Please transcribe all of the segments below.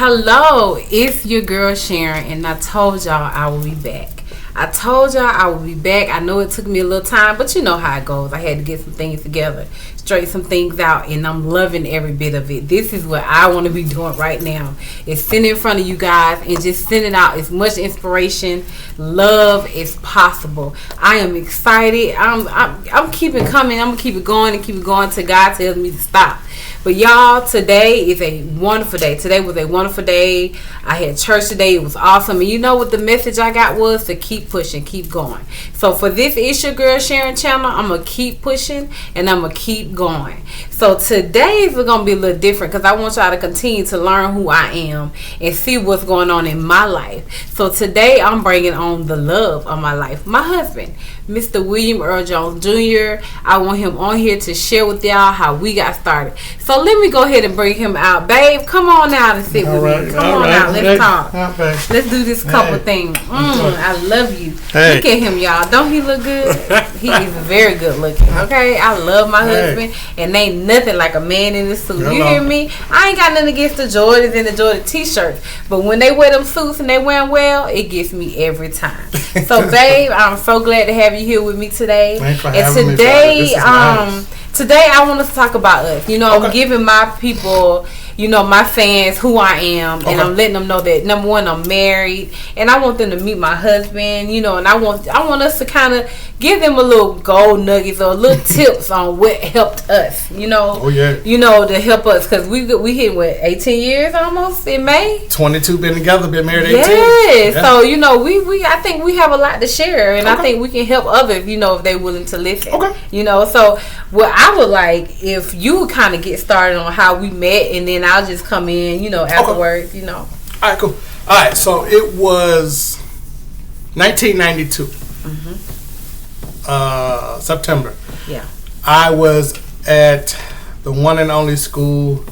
Hello, it's your girl Sharon, and I told y'all I will be back. I know it took me a little time, but you know how it goes. I had to get some things together, straighten some things out, and I'm loving every bit of it. This is what I want to be doing right now. Is sitting in front of you guys and just sending out as much inspiration, love as possible. I am excited. I'm keeping coming. I'm gonna keep it going and keep it going till God tells me to stop. But y'all, today is a wonderful day. Today was a wonderful day. I had church today. It was awesome. And you know what the message I got was? To keep pushing, keep going. So for this It's Your Girl Sharon channel, I'm going to keep pushing and I'm going to keep going. So today is going to be a little different because I want y'all to continue to learn who I am and see what's going on in my life. So today I'm bringing on the love of my life, my husband, Mr. William Earl Jones Jr. I want him on here to share with y'all how we got started. So let me go ahead and bring him out. Babe, come on out and sit with me. Come on out. Let's talk. Let's do this couple thing. I love you. Look at him, y'all. Don't he look good? He is very good looking. Okay? I love my husband. And ain't nothing like a man in a suit. You hear me? I ain't got nothing against the Jordans and the Jordan t-shirts. But when they wear them suits and they wear them well, it gets me every time. So, babe, I'm so glad to have you here with me today. And today, today I want to talk about us. You know, I'm giving my people, you know, my fans who I am, and I'm letting them know that number one, I'm married, and I want them to meet my husband. You know, and I want us to kind of give them a little gold nuggets or little tips on what helped us. You know, you know, to help us because we hit what 18 years almost in May. 22 been together, been married 18. Yeah. So you know, I think we have a lot to share, and I think we can help others. You know, if they're willing to listen. You know, so what I would like if you would kind of get started on how we met, and then I'll just come in, you know, afterwards, you know. All right, cool. All right, so it was 1992, September. Yeah. I was at the one and only school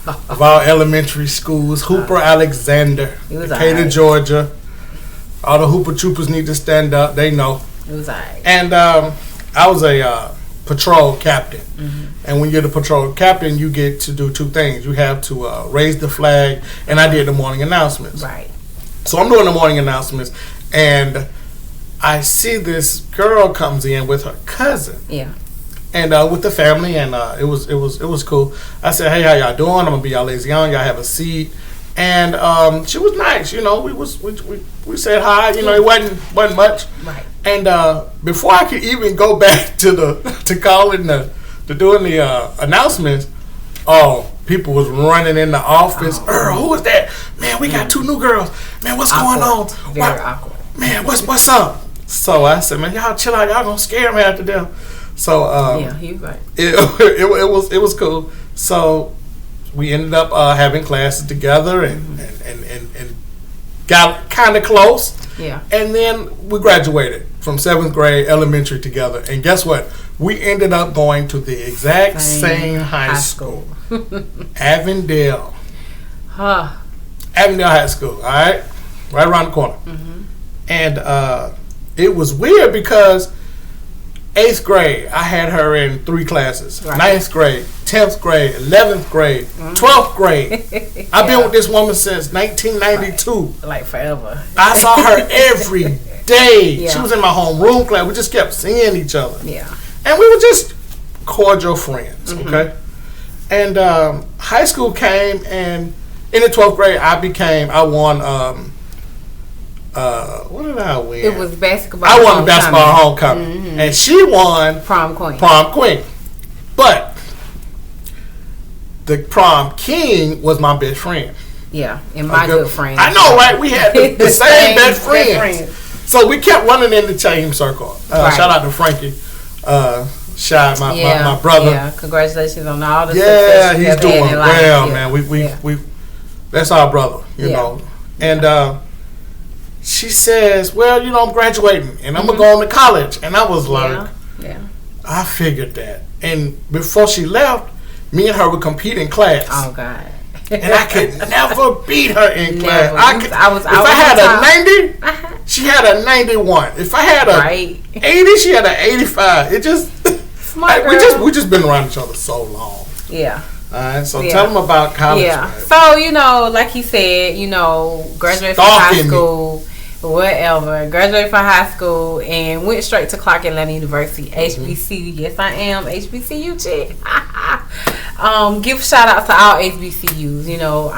of our elementary schools, Hooper Alexander, Decatur, Georgia. All the Hooper Troopers need to stand up. They know. It was all right. And I was a patrol captain. And when you're the patrol captain, you get to do two things. You have to raise the flag, and I did the morning announcements. Right. So I'm doing the morning announcements, and I see this girl comes in with her cousin. Yeah. And with the family, and it was cool. I said, "Hey, how y'all doing? I'm gonna be y'all lazy young. Y'all have a seat." And she was nice. You know, we said hi. You know, it wasn't much. Right. And before I could even go back to calling to doing the announcements, people was running in the office. Earl, who is that? Man, we got two new girls. Man, what's going on? Very awkward. Man, what's up? So I said, man, y'all chill out. Y'all gonna scare me after them. So yeah, he right. It was cool. So we ended up having classes together and got kind of close. Yeah. And then we graduated from 7th grade elementary together. And guess what? We ended up going to the exact same high school. Avondale. Avondale High School, all right? Right around the corner. And it was weird because 8th grade, I had her in 3 classes. Right. 9th grade, 10th grade, 11th grade, 12th grade. I've been with this woman since 1992. Like forever. I saw her every day. She was in my homeroom class. We just kept seeing each other. Yeah. And we were just cordial friends, okay? And high school came, and in the 12th grade, I won, what did I win? It was basketball. I won basketball homecoming. And she won prom queen. But the prom king was my best friend. Yeah, and my good friend. I know, right? We had the same best friends. So we kept running in the same circle. Shout out to Frankie. Shy, my brother. Yeah, congratulations on all the success you he's have doing had in life. well, man. We that's our brother, you know. And she says, well, you know, I'm graduating and I'm gonna go on to college. And I was like, I figured that. And before she left, me and her would compete in class. Oh God. And I could never beat her in class. If I had a 90, she had a 91. If I had a 80, she had an 85. It just we just been around each other so long. Yeah. All right, so tell them about college. Yeah. Man. So, you know, like he said, you know, graduated from high school, whatever. Graduated from high school and went straight to Clark Atlanta University, HBCU. Yes, I am HBCU chick. Give shout out to all HBCUs. You know,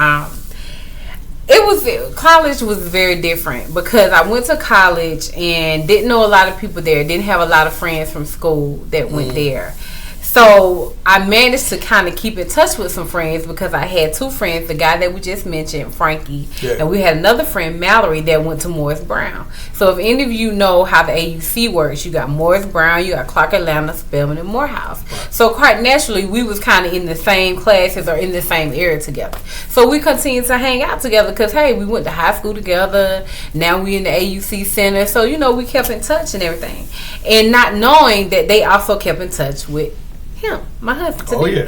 college was very different because I went to college and didn't know a lot of people there. Didn't have a lot of friends from school that went there. So I managed to kind of keep in touch with some friends because I had two friends, the guy that we just mentioned, Frankie, and we had another friend, Mallory, that went to Morris Brown. So if any of you know how the AUC works, you got Morris Brown, you got Clark Atlanta, Spelman, and Morehouse. Right. So quite naturally, we was kind of in the same classes or in the same area together. So we continued to hang out together because, hey, we went to high school together. Now we in the AUC Center. So, you know, we kept in touch and everything. And not knowing that they also kept in touch with him, my husband. Oh yeah.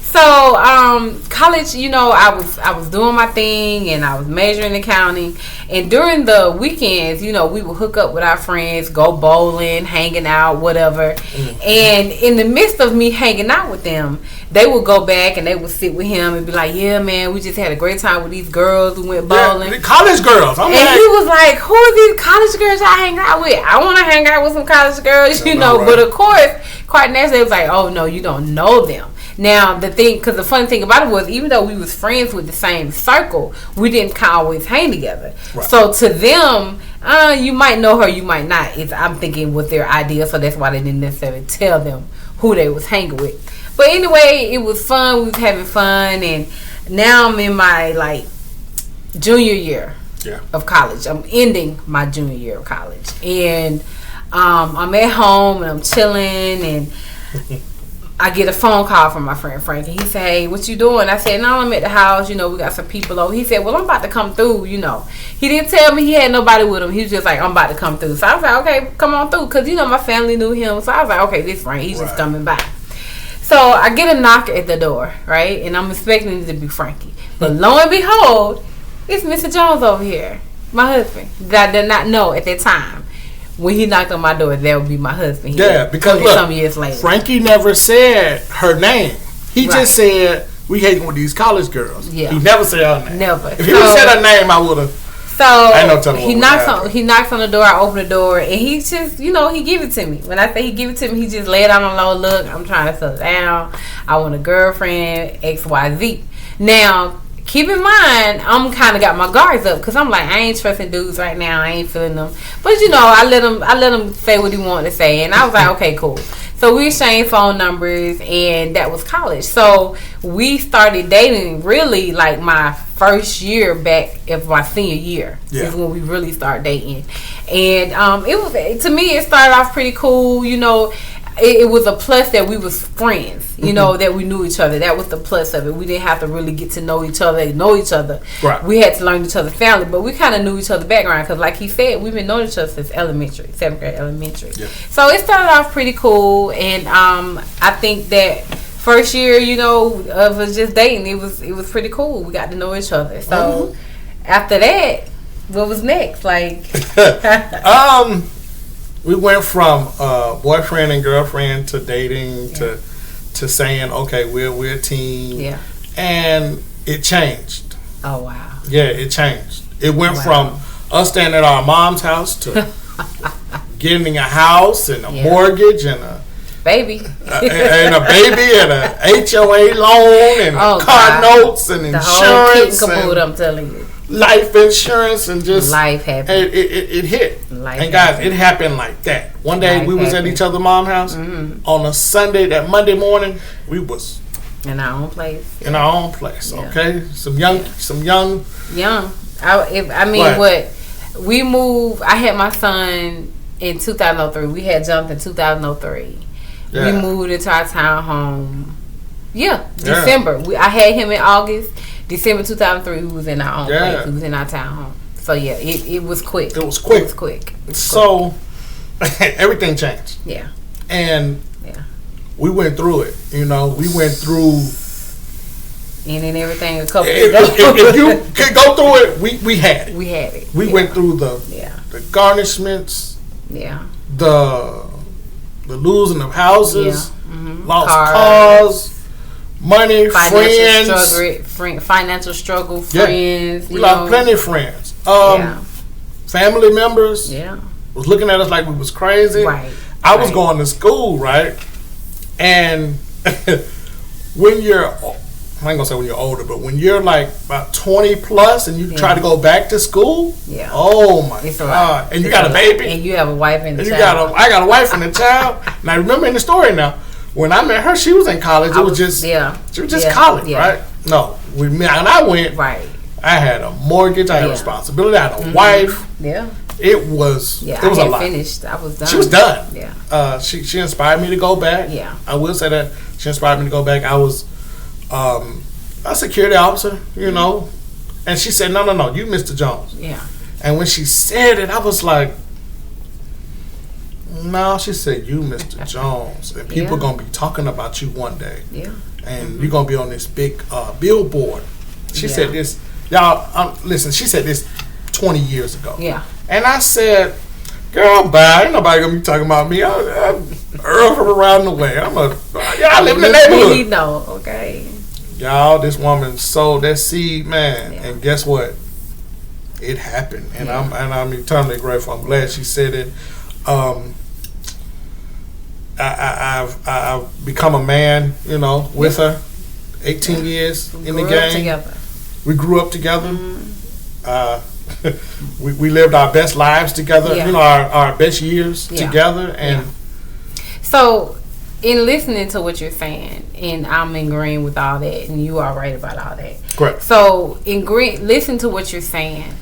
So college, you know, I was doing my thing and I was majoring in accounting. And during the weekends, you know, we would hook up with our friends, go bowling, hanging out, whatever. And in the midst of me hanging out with them, they would go back and they would sit with him and be like, "Yeah, man, we just had a great time with these girls who went bowling." Yeah, college girls. He was like, "Who are these college girls I hang out with? I want to hang out with some college girls, you know." Right. But of course, quite naturally, it was like, "Oh no, you don't know them." Now because the funny thing about it was, even though we was friends with the same circle, we didn't always hang together. Right. So to them, you might know her, you might not. I'm thinking with their idea, so that's why they didn't necessarily tell them who they was hanging with. But anyway, it was fun. We was having fun, and now I'm in my junior year of college. I'm ending my junior year of college, and I'm at home and I'm chilling and. I get a phone call from my friend Frank, and he said, "Hey, what you doing?" I said, "No, I'm at the house. You know, we got some people over." He said, "Well, I'm about to come through." You know, he didn't tell me he had nobody with him. He was just like, "I'm about to come through." So I was like, "Okay, come on through," because you know my family knew him. So I was like, "Okay, this Frank, he's just coming by." So I get a knock at the door, right, and I'm expecting it to be Frankie, but lo and behold, it's Mr. Jones over here, my husband, that I did not know at that time. When he knocked on my door, that would be my husband. Because look, some years later, Frankie never said her name. He just said we hanging with these college girls. Yeah. He never said her name. Never. If he would have said her name, I would have. So he knocks on the door. I open the door, and he just, you know, he give it to me. When I say he give it to me, he just lay it on a low. Look, I'm trying to settle down. I want a girlfriend. XYZ. Now. Keep in mind, I'm kind of got my guards up because I'm like, I ain't trusting dudes right now. I ain't feeling them. But you know, I let him say what he wanted to say, and I was like, okay, cool. So we exchanged phone numbers, and that was college. So we started dating really like my first year back of my senior year is when we really started dating, and it was, to me, it started off pretty cool. You know. It was a plus that we was friends, you know, that we knew each other. That was the plus of it. We didn't have to really get to know each other. Right. We had to learn each other's family, but we kind of knew each other's background because, like he said, we've been knowing each other since elementary, 7th grade elementary. Yeah. So it started off pretty cool, and I think that first year, you know, of us just dating, it was pretty cool. We got to know each other. So after that, what was next? We went from boyfriend and girlfriend to dating to saying, okay, we're a team. Yeah. And it changed. Oh, wow. Yeah, it changed. It went from us staying at our mom's house to getting a house and a mortgage and a baby and a baby and a HOA loan and car notes and insurance. The whole kit and caboodle, I'm telling you. Life insurance and just life happened. It hit. And guys, it happened like that. One day we was at each other's mom's house on a Sunday. That Monday morning we was in our own place. Okay, some young. We moved. I had my son in 2003. We had jumped in 2003. Yeah. We moved into our townhome. December. I had him in August. December 2003, we was in our own place. We was in our townhome. So yeah, it was quick. It was quick. So everything changed. Yeah. And we went through it. You know, we went through and everything a couple if you could go through it, we had it. We had it. We went through the garnishments. Yeah. The losing of houses. Lost cars. money, friends. Financial struggle, friends. We lost plenty of friends. Family members. Yeah. Was looking at us like we was crazy. Right. I was going to school, right? And when you're, I ain't gonna say when you're older, but when you're like about 20 plus and you try to go back to school, oh my God. And you got a baby. And you have a wife and a child. I got a wife and a child. Now remember in the story now, when I met her, she was in college. She was just college, right? No, when I went, I had a mortgage, I had a responsibility, I had a wife. Yeah. It was it was a lot. Finished. I was done. She was done. Yeah. She inspired me to go back. Yeah. I will say that she inspired me to go back. I was a security officer, you know, and she said, "No, you Mr. Jones." Yeah. And when she said it, I was like, "No," she said, "You Mr. Jones, and people gonna be talking about you one day. Yeah. And you're gonna be on this big billboard." She said this, y'all. Listen, she said this 20 years ago. Yeah. And I said, "Girl, bye. Ain't nobody gonna be talking about me. I'm Earl from around the way. I live in the neighborhood." You know, okay. Y'all, this woman sowed that seed, man, and guess what? It happened, and I'm eternally grateful. I'm glad she said it. I've become a man, you know, with her. 18 years in the game. We grew up together. Mm-hmm. We lived our best lives together, you know, our best years together. And so, in listening to what you're saying, and I'm agreeing with all that, and you are right about all that. Correct. So, listen to what you're saying.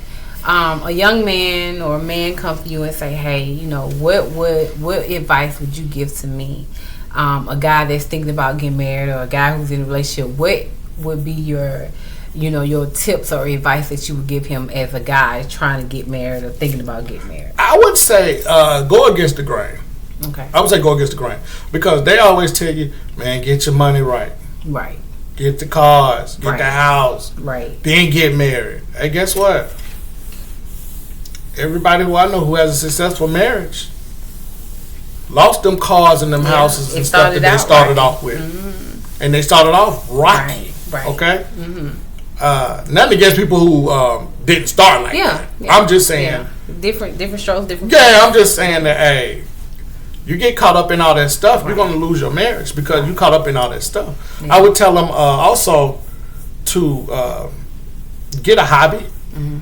A young man or a man comes to you and say, "Hey, you know, what advice would you give to me?" A guy that's thinking about getting married, or a guy who's in a relationship. What would be your tips or advice that you would give him as a guy trying to get married or thinking about getting married? I would say go against the grain. Okay. I would say go against the grain, because they always tell you, man, get your money right. Right. Get the cars, get the house. Right. Then get married. Hey, guess what? Everybody who I know who has a successful marriage lost them cars and them houses and stuff that they started off with. Mm-hmm. And they started off rocky. Right. Okay? Mm-hmm. Nothing against people who didn't start like that. Yeah. I'm just saying. Different strokes, different. Yeah, I'm just saying that, hey, you get caught up in all that stuff, you're going to lose your marriage because you caught up in all that stuff. Yeah. I would tell them also to get a hobby. Mm-hmm.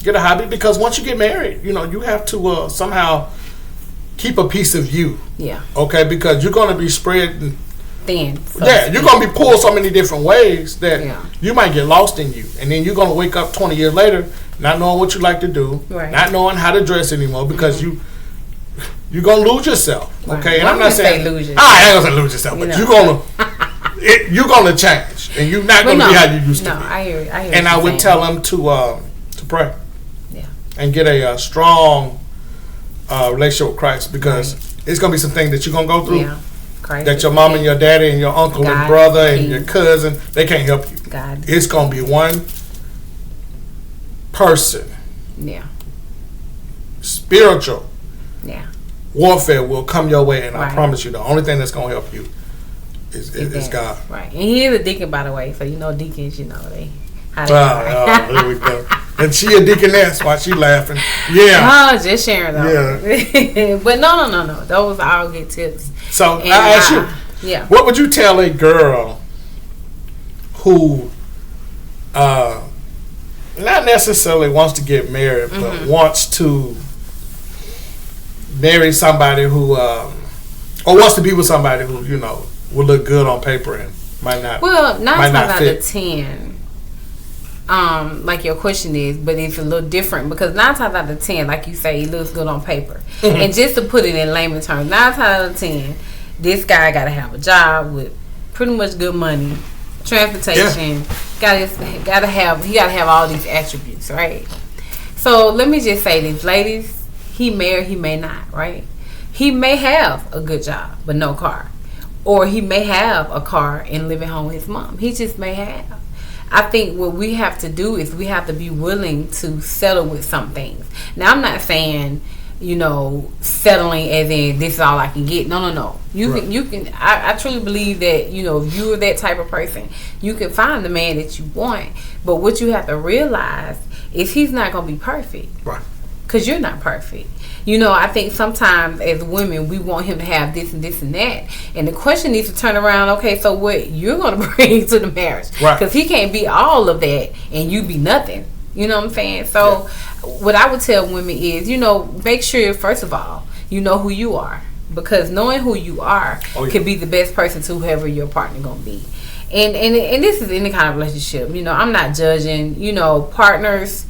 Get a hobby, because once you get married, you know, you have to somehow keep a piece of you. Yeah. Okay, because you're going to be spread thin. You're going to be pulled so many different ways that you might get lost in you. And then you're going to wake up 20 years later not knowing what you like to do, not knowing how to dress anymore, because you're going to lose yourself. Okay, and I'm not saying lose yourself. I ain't going to say lose yourself, but you're going to change, and you're not going to be how you used to be. I hear and I would tell them to pray. And get a strong relationship with Christ, because it's going to be some things that you're going to go through. Yeah. That your mom and your daddy and your uncle and brother and your cousin, they can't help you. It's going to be one person. Yeah. Spiritual. Yeah. Warfare will come your way, and I promise you, the only thing that's going to help you is God. Right. And he is a deacon, by the way, so you know deacons, you know, they. There we go. And she a deaconess. Why she laughing? Yeah. Oh, just sharing though. Yeah. But no. Those are all good tips. So I ask you, what would you tell a girl who not necessarily wants to get married, but wants to marry somebody who or wants to be with somebody who, you know, will look good on paper and might not. Well, 9 times out of 10. Like your question is, but it's a little different, because 9 times out of 10, like you say, it looks good on paper. Mm-hmm. And just to put it in layman terms, 9 times out of 10, this guy got to have a job with pretty much good money, transportation. Gotta have all these attributes, right? So let me just say this, ladies. He may or he may not, right? He may have a good job but no car, or he may have a car and live at home with his mom. He just may have. I think what we have to do is we have to be willing to settle with some things. Now, I'm not saying, settling as in this is all I can get. No. You can. I truly believe that if you're that type of person, you can find the man that you want. But what you have to realize is he's not gonna be perfect, right? Because you're not perfect. I think sometimes as women we want him to have this and this and that, and the question needs to turn around. Okay, so what you're gonna bring to the marriage? Right? Because he can't be all of that and you be nothing. You know what I'm saying? So what I would tell women is, make sure, first of all, you know who you are. Because knowing who you are can be the best person to whoever your partner going to be. And this is any kind of relationship. I'm not judging, partners,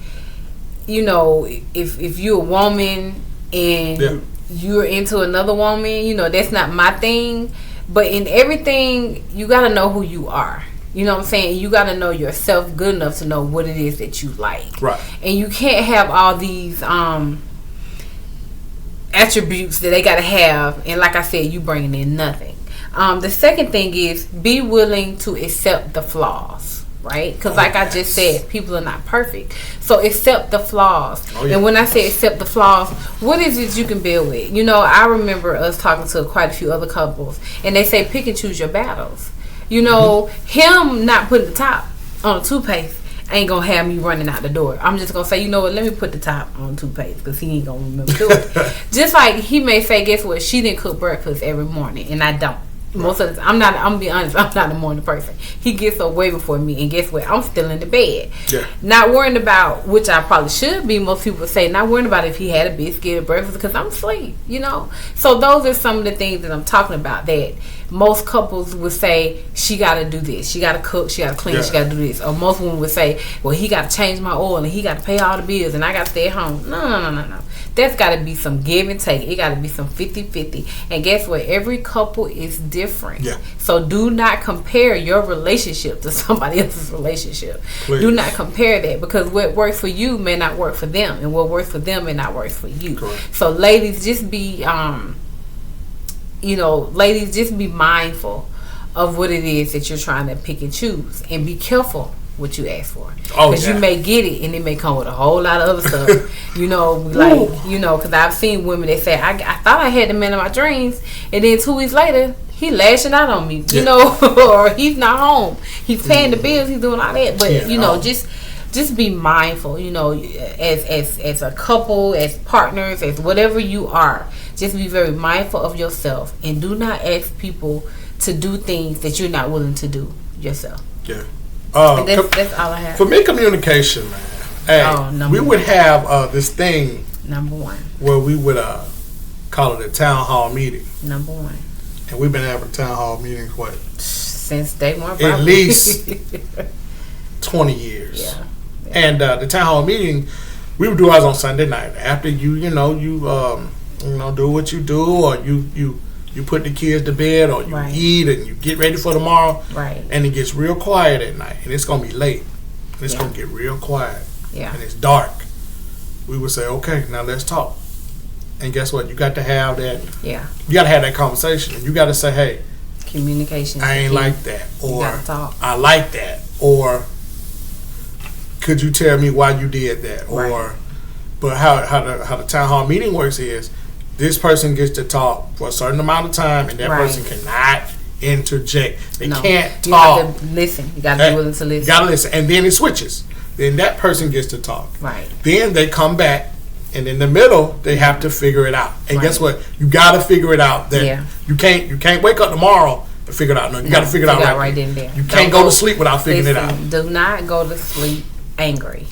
if you're a woman and you're into another woman, that's not my thing. But in everything, you got to know who you are. You know what I'm saying? You got to know yourself good enough to know what it is that you like. Right. And you can't have all these attributes that they got to have. And like I said, you bringing in nothing. The second thing is be willing to accept the flaws. Right? Because like I just said, people are not perfect. So accept the flaws. And when I say accept the flaws, what is it you can build with? I remember us talking to quite a few other couples. And they say pick and choose your battles. Him not putting the top on a toothpaste ain't gonna have me running out the door. I'm just gonna say, let me put the top on toothpaste because he ain't gonna remember doing it. Just like he may say, guess what? She didn't cook breakfast every morning, and I don't. Most of the time, I'm gonna be honest, I'm not a morning person. He gets up way before me, and guess what? I'm still in the bed. Yeah. Not worrying about, which I probably should be, most people say, not worrying about if he had a biscuit or breakfast because I'm asleep, So those are some of the things that I'm talking about that most couples would say, she got to do this. She got to cook. She got to clean. She got to do this. Or most women would say, well, he got to change my oil and he got to pay all the bills and I got to stay at home. No. There's got to be some give and take. It got to be some 50-50. And guess what? Every couple is different. Yeah. So do not compare your relationship to somebody else's relationship. Please. Do not compare that because what works for you may not work for them. And what works for them may not work for you. Correct. So ladies, just be... ladies, just be mindful of what it is that you're trying to pick and choose, and be careful what you ask for, because you may get it and it may come with a whole lot of other stuff. Because I've seen women that say, I thought I had the man of my dreams, and then 2 weeks later he lashing out on me, or he's not home, he's paying the bills, he's doing all that. But just be mindful, as a couple, as partners, as whatever you are. Just be very mindful of yourself and do not ask people to do things that you're not willing to do yourself. Yeah. That's all I have. For me, communication, man. Hey, we would have this thing. Number one. Where we would call it a town hall meeting. Number one. And we've been having town hall meetings, since day one, probably. At least 20 years. Yeah. And the town hall meeting, we would do ours on Sunday night. After you do what you do, or you put the kids to bed, or you eat and you get ready for tomorrow. Right. And it gets real quiet at night, and it's gonna be late. And it's gonna get real quiet. Yeah. And it's dark. We would say, okay, now let's talk. And guess what? You got to have that. Yeah. You got to have that conversation, and you got to say, hey, communication. I ain't like that, or talk. I like that, or could you tell me why you did that, or but how the town hall meeting works is this person gets to talk for a certain amount of time, and that person cannot interject. They can't talk. You have to listen. You got to be willing to listen. You got to listen, and then it switches. Then that person gets to talk. Right. Then they come back, and in the middle they have to figure it out. And guess what? You got to figure it out. That you can't wake up tomorrow and figure it out. No, you got to figure it out right then and there. You can't go to sleep without figuring it out. Do not go to sleep angry.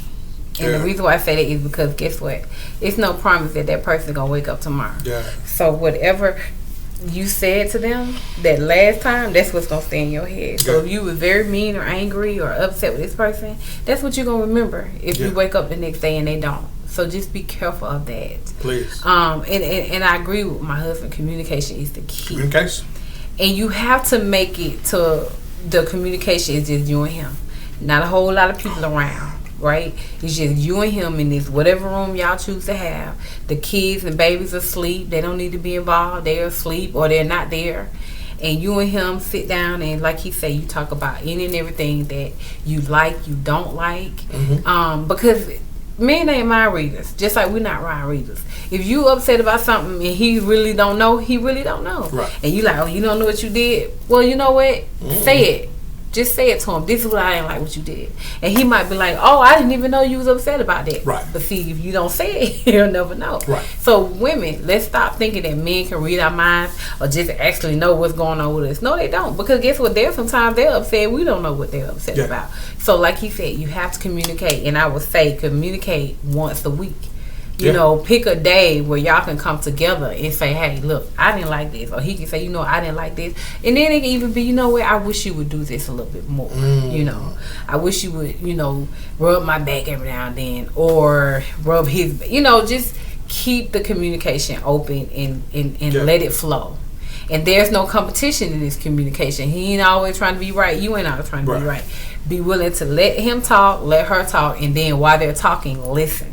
And the reason why I say that is because guess what? It's no promise that person's gonna wake up tomorrow. Yeah. So whatever you said to them that last time, that's what's gonna stay in your head. So if you were very mean or angry or upset with this person, that's what you're gonna remember if you wake up the next day and they don't. So just be careful of that. Please. And I agree with my husband. Communication is the key. Communication. And you have to make it to the communication is just you and him, not a whole lot of people around. Right? It's just you and him in this whatever room y'all choose to have. The kids and babies are asleep. They don't need to be involved. They're asleep or they're not there. And you and him sit down and like he said, you talk about any and everything that you like, you don't like. Because men ain't mind readers. Just like we're not mind readers. If you upset about something and he really don't know, he really don't know. Right. And you like, oh, you don't know what you did? Well, you know what? Say it. Just say it to him. This is what I didn't like what you did. And he might be like, oh, I didn't even know you was upset about that. Right. But see, if you don't say it, he'll never know. Right. So women, let's stop thinking that men can read our minds or just actually know what's going on with us. No, they don't. Because guess what? Sometimes they're upset. We don't know what they're upset about. So like he said, you have to communicate. And I would say communicate once a week. You know, pick a day where y'all can come together and say, hey, look, I didn't like this. Or he can say, you know, I didn't like this. And then it can even be, you know what, I wish you would do this a little bit more. You know, I wish you would, you know, rub my back every now and then. Or rub his, you know, just keep the communication open and let it flow. And there's no competition in this communication. He ain't always trying to be right. You ain't always trying to be right. Be willing to let him talk, let her talk. And then while they're talking, listen.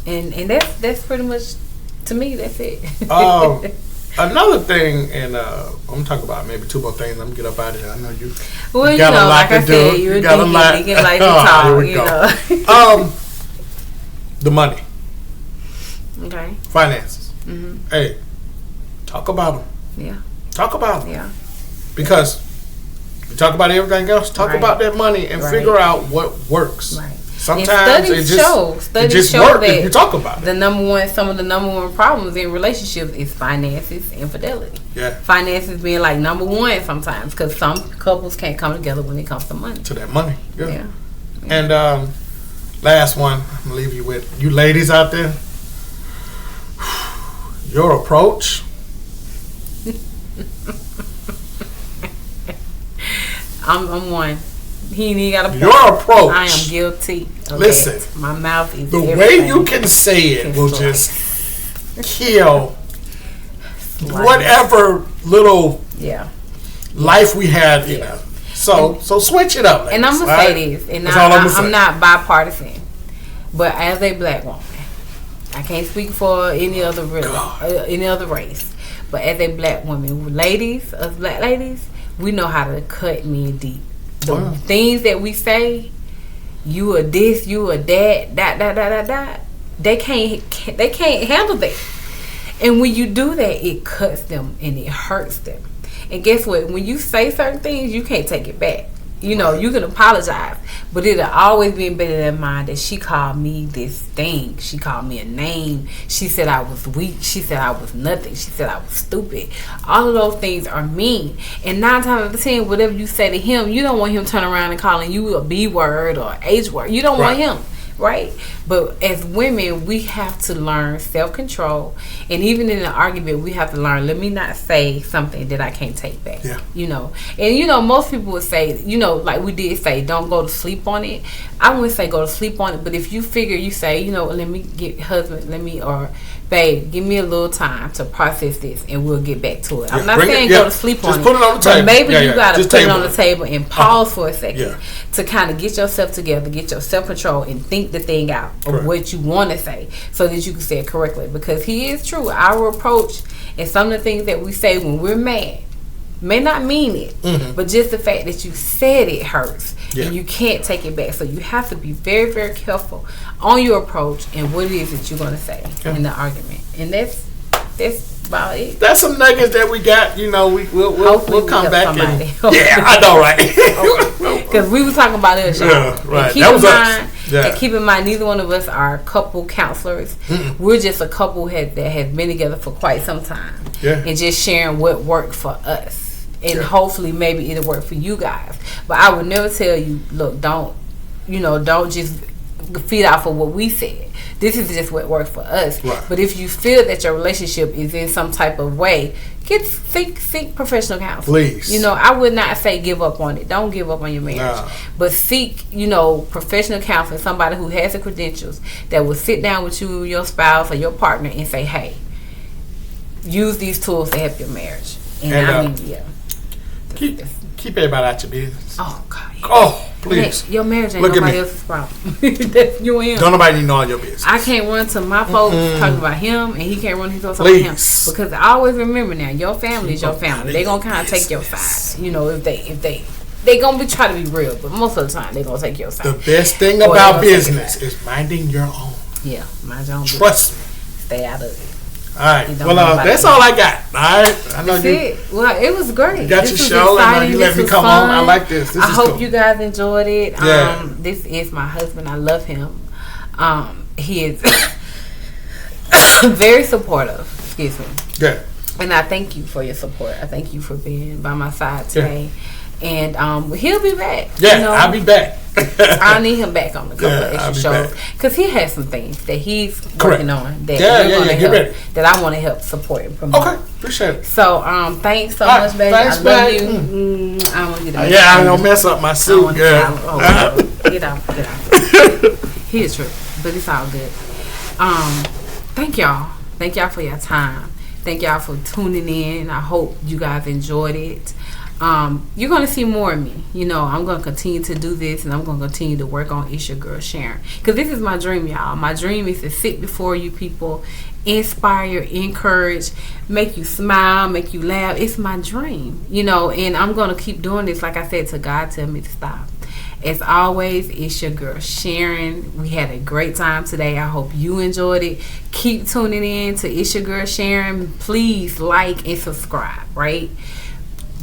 And that's pretty much, to me, that's it. Another thing, and I'm talking about maybe two more things. I'm gonna get up out of here. I know you. Well, you know, like I said, you're thinking like to talk. Here we go. The money. Okay. Finances. Hey, talk about them. Yeah. Talk about them. Yeah. Because we talk about everything else. Talk about that money and figure out what works. Right. Sometimes studies show work that if you talk about it. Some of the number one problems in relationships is finances, infidelity. Yeah. Finances being like number one sometimes because some couples can't come together when it comes to money. To that money. Yeah. And last one, I'm gonna leave you with you ladies out there. Your approach. I'm one. He ain't got a point. Your approach. I am guilty. Listen, that. My mouth is the way you can say it will just kill whatever little life we had. You know, so switch it up. Ladies, and I'm gonna say this, and I'm not bipartisan, but as a black woman, I can't speak for any other race, but as a black woman, us black ladies, we know how to cut men deep. The things that we say, you are this, you are that, they can't handle that. And when you do that, it cuts them and it hurts them. And guess what? When you say certain things, you can't take it back. You know, you can apologize, but it'll always be embedded in mind that she called me this thing. She called me a name. She said I was weak. She said I was nothing. She said I was stupid. All of those things are mean. And 9 times out of 10, whatever you say to him, you don't want him turning around and calling you a B word or H word. You don't want him. Right? But as women, we have to learn self-control. And even in an argument, we have to learn, let me not say something that I can't take back. Yeah. You know. And, you know, most people would say, you know, like we did say, don't go to sleep on it. I wouldn't say go to sleep on it. But if you figure, you say, you know, let me get husband, or babe, give me a little time to process this and we'll get back to it. I'm not saying go to sleep on it. Just put it on the table. But maybe you got to put it on the table and pause for a second to kind of get yourself together, get your self-control and think the thing out of what you want to say so that you can say it correctly. Because he is true. Our approach and some of the things that we say when we're mad may not mean it, but just the fact that you said it hurts and you can't take it back. So you have to be very, very careful on your approach and what it is that you're going to say in the argument. And that's about it. That's some nuggets that we got. You know, we'll come back and yeah, I know, right? Because we were talking about us, y'all. Yeah, right. That was us. And keep in mind, neither one of us are couple counselors. We're just a couple that has been together for quite some time, and just sharing what worked for us. And hopefully, maybe it'll work for you guys. But I would never tell you, look, don't just feed off of what we said. This is just what worked for us. Right. But if you feel that your relationship is in some type of way, seek professional counseling. Please. You know, I would not say give up on it. Don't give up on your marriage. No. But seek, professional counseling, somebody who has the credentials that will sit down with you, your spouse, or your partner and say, hey, use these tools to help your marriage. And Keep everybody out your business. Oh, God. Yeah. Oh, please. Your marriage ain't nobody else's problem. That's you and him. Don't nobody need to know all your business. I can't run to my folks talking about him, and he can't run to his talking about him. Because I always remember now, your family is your family. They're going to kind of take your side. If they they gonna be trying to be real, but most of the time they gonna take your side. The best thing about business is minding your own. Yeah, mind your own. Trust me. Stay out of it. All right. Well, that's all I got. All right. I know that's it. Well, it was great. You got your show, and you let me come on. I like this. I hope you guys enjoyed it. Yeah. This is my husband. I love him. He is very supportive. Excuse me. Yeah. And I thank you for your support. I thank you for being by my side today. Yeah. And he'll be back. Yeah, you know? I'll be back. I need him back on a couple of extra shows because he has some things that he's working on that that I want to help support and promote. Okay, appreciate it. So thanks so much, baby. Thanks, I love you. I don't get I don't mess up my suit, girl. Get out. He is true, but it's all good. Thank y'all for your time. Thank y'all for tuning in. I hope you guys enjoyed it. You're going to see more of me. You know, I'm going to continue to do this, and I'm going to continue to work on It's Your Girl Sharon. Because this is my dream, y'all. My dream is to sit before you people, inspire, encourage, make you smile, make you laugh. It's my dream, you know, and I'm going to keep doing this. Like I said, till God tell me to stop. As always, it's your girl Sharon. We had a great time today. I hope you enjoyed it. Keep tuning in to It's Your Girl Sharon. Please like and subscribe, right?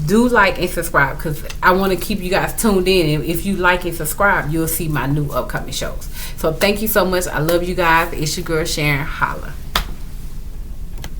Do like and subscribe because I want to keep you guys tuned in. And if you like and subscribe, you'll see my new upcoming shows. So thank you so much. I love you guys. It's your girl Sharon. Holla.